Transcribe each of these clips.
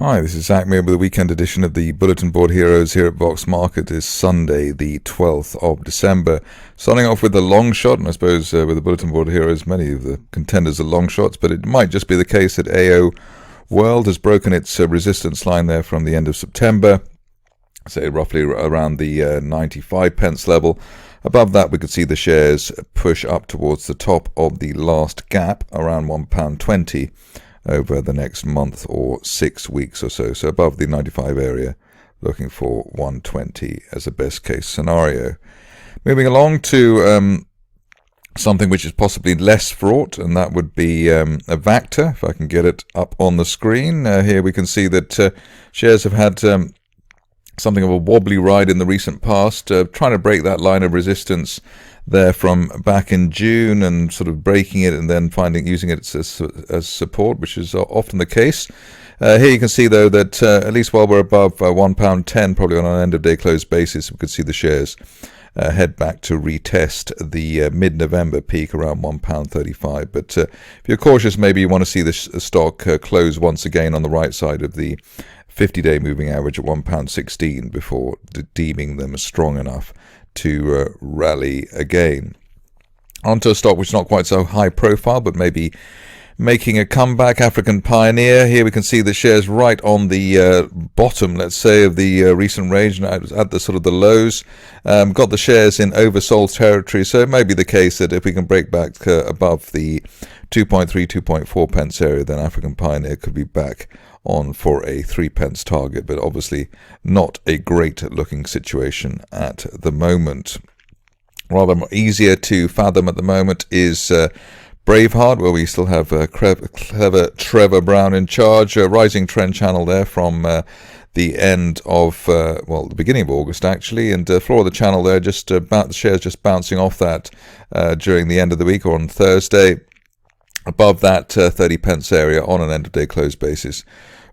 Hi, this is Zak Mir with the weekend edition of the Bulletin Board Heroes here at Vox Market. It's Sunday, the 12th of December. Starting off with the long shot, and I suppose with the Bulletin Board Heroes, many of the contenders are long shots, but it might just be the case that AO World has broken its resistance line there from the end of September, say roughly around the 95 pence level. Above that, we could see the shares push up towards the top of the last gap, around £1.20. Over the next month or 6 weeks or so. So above the 95 area, looking for 120 as a best case scenario. Moving along to something which is possibly less fraught, and that would be Avacta, if I can get it up on the screen. Here we can see that shares have had something of a wobbly ride in the recent past, trying to break that line of resistance there from back in June and sort of breaking it and then using it as support, which is often the case. Here you can see though that at least while we're above £1.10, probably on an end of day close basis, we could see the shares head back to retest the mid-November peak around £1.35. But if you're cautious, maybe you want to see the stock close once again on the right side of the 50-day moving average at £1.16 before deeming them strong enough to rally again. Onto a stock which is not quite so high profile, but maybe making a comeback, African Pioneer. Here we can see the shares right on the bottom, let's say, of the recent range, at the sort of the lows. Got the shares in oversold territory, so it may be the case that if we can break back above the 2.3, 2.4 pence area, then African Pioneer could be back on for a 3 pence target, but obviously not a great looking situation at the moment. Rather easier to fathom at the moment is Braveheart, where we still have clever Trevor Brown in charge. Rising trend channel there from the end of, the beginning of August actually, and floor of the channel there, just about the shares just bouncing off that during the end of the week or on Thursday. Above that 30 pence area on an end of day close basis,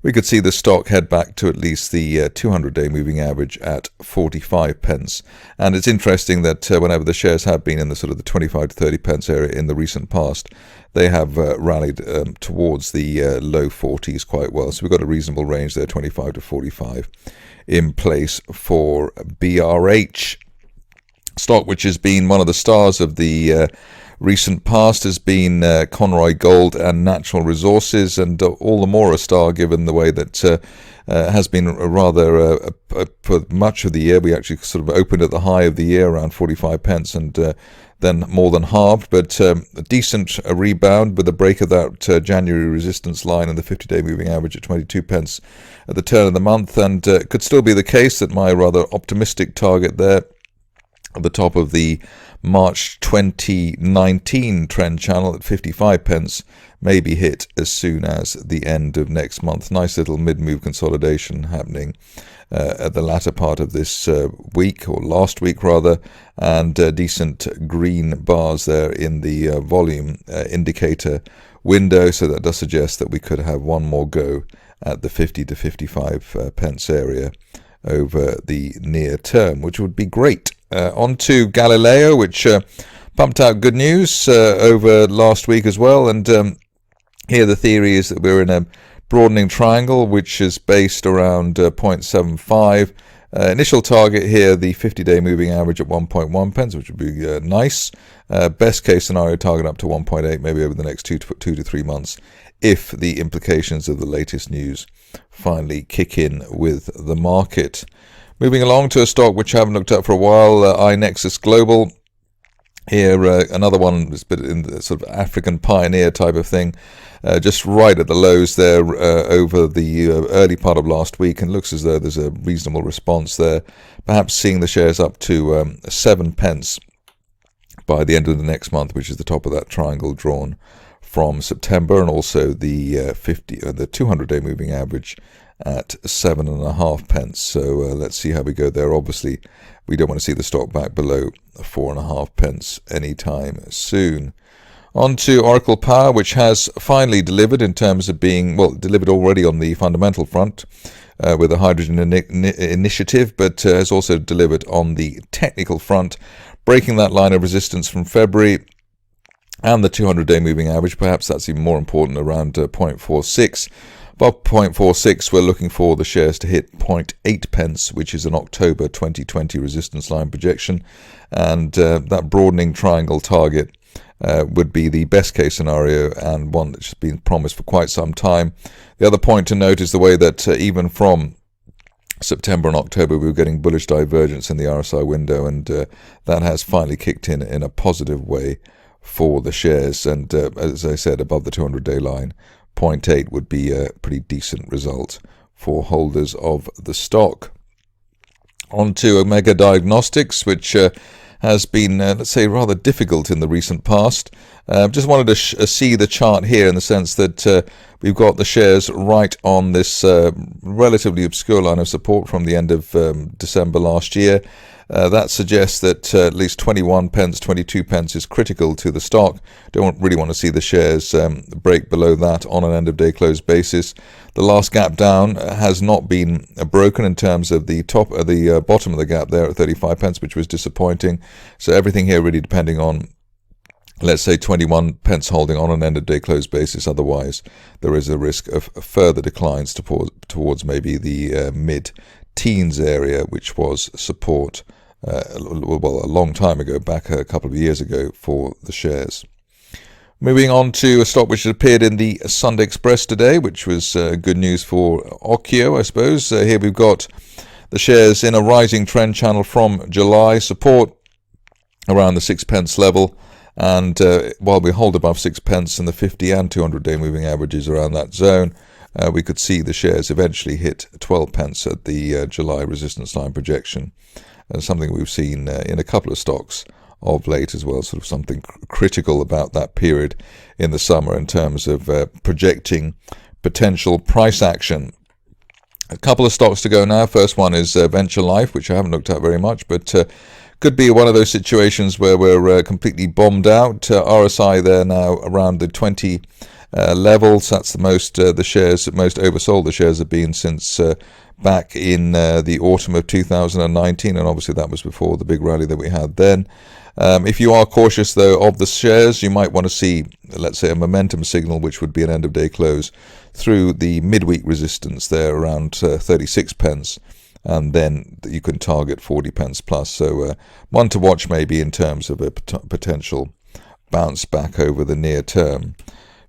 we could see the stock head back to at least the 200-day moving average at 45 pence. And it's interesting that whenever the shares have been in the sort of the 25 to 30 pence area in the recent past, they have rallied towards the low 40s quite well. So we've got a reasonable range there, 25 to 45, in place for BRH. Stock which has been one of the stars of the recent past has been Conroy Gold and Natural Resources, and all the more a star given the way that has been rather for much of the year. We actually sort of opened at the high of the year around 45 pence and then more than halved, but a decent rebound with a break of that January resistance line and the 50-day moving average at 22 pence at the turn of the month, and it could still be the case that my rather optimistic target there at the top of the March 2019 trend channel at 55 pence may be hit as soon as the end of next month. Nice little mid-move consolidation happening at the latter part of this week, or last week rather, and decent green bars there in the volume indicator window, so that does suggest that we could have one more go at the 50 to 55 pence area over the near term, which would be great. On to Galileo, which pumped out good news over last week as well. And here the theory is that we're in a broadening triangle, which is based around 0.75. Initial target here, the 50-day moving average at 1.1 pence, which would be nice. Best case scenario target up to 1.8, maybe over the next 2 to 3 months, if the implications of the latest news finally kick in with the market. Moving along to a stock which I haven't looked at for a while, I-nexus Global. Here, another one that's been in the sort of African Pioneer type of thing, just right at the lows there over the early part of last week, and looks as though there's a reasonable response there, perhaps seeing the shares up to 7 pence by the end of the next month, which is the top of that triangle drawn from September, and also the 200-day moving average at 7.5 pence. So let's see how we go there. Obviously, we don't want to see the stock back below 4.5 pence anytime soon. On to Oracle Power, which has finally delivered in terms of being, delivered already on the fundamental front with the hydrogen initiative, but has also delivered on the technical front, breaking that line of resistance from February and the 200-day moving average. Perhaps that's even more important, around 0.46. Above 0.46, we're looking for the shares to hit 0.8 pence, which is an October 2020 resistance line projection. And that broadening triangle target would be the best case scenario, and one that's been promised for quite some time. The other point to note is the way that even from September and October we were getting bullish divergence in the RSI window, and that has finally kicked in a positive way for the shares. And as I said, above the 200-day line, 0.8 would be a pretty decent result for holders of the stock. On to Omega Diagnostics, which has been, let's say, rather difficult in the recent past. Just wanted to see the chart here in the sense that we've got the shares right on this relatively obscure line of support from the end of December last year. That suggests that at least 21 pence, 22 pence is critical to the stock. Don't really want to see the shares break below that on an end-of-day close basis. The last gap down has not been broken in terms of the bottom of the gap there at 35 pence, which was disappointing. So everything here really depending on, let's say, 21 pence holding on an end-of-day close basis. Otherwise, there is a risk of further declines towards maybe the mid-teens area, which was support a long time ago, back a couple of years ago for the shares. Moving on to a stock which has appeared in the Sunday Express today, which was good news for Okyo, I suppose. Here we've got the shares in a rising trend channel from July, support around the 6 pence level. And while we hold above 6 pence and the 50 and 200-day moving averages around that zone, we could see the shares eventually hit 12 pence at the July resistance line projection. Something we've seen in a couple of stocks of late as well, sort of something critical about that period in the summer in terms of projecting potential price action. A couple of stocks to go now. First one is Venture Life, which I haven't looked at very much, but could be one of those situations where we're completely bombed out. RSI there now around the 20 levels. That's the most the shares that most oversold the shares have been since back in the autumn of 2019, and obviously that was before the big rally that we had then. If you are cautious though of the shares, you might want to see, let's say, a momentum signal, which would be an end of day close through the midweek resistance there around 36 pence, and then you can target 40 pence plus. So one to watch maybe in terms of a potential bounce back over the near term.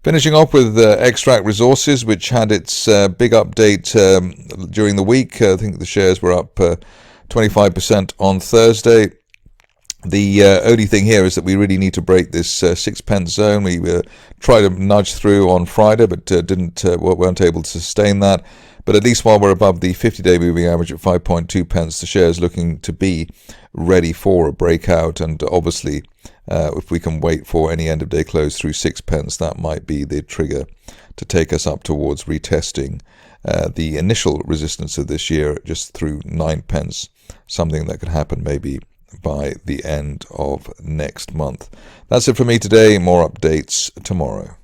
Finishing off with Xtract Resources, which had its big update during the week. I think the shares were up 25% on Thursday. The only thing here is that we really need to break this 6 pence zone. We tried to nudge through on Friday, but weren't able to sustain that. But at least while we're above the 50-day moving average at 5.2 pence, the share is looking to be ready for a breakout. And obviously, if we can wait for any end-of-day close through 6 pence, that might be the trigger to take us up towards retesting the initial resistance of this year just through 9 pence, something that could happen maybe by the end of next month. That's it for me today. More updates tomorrow.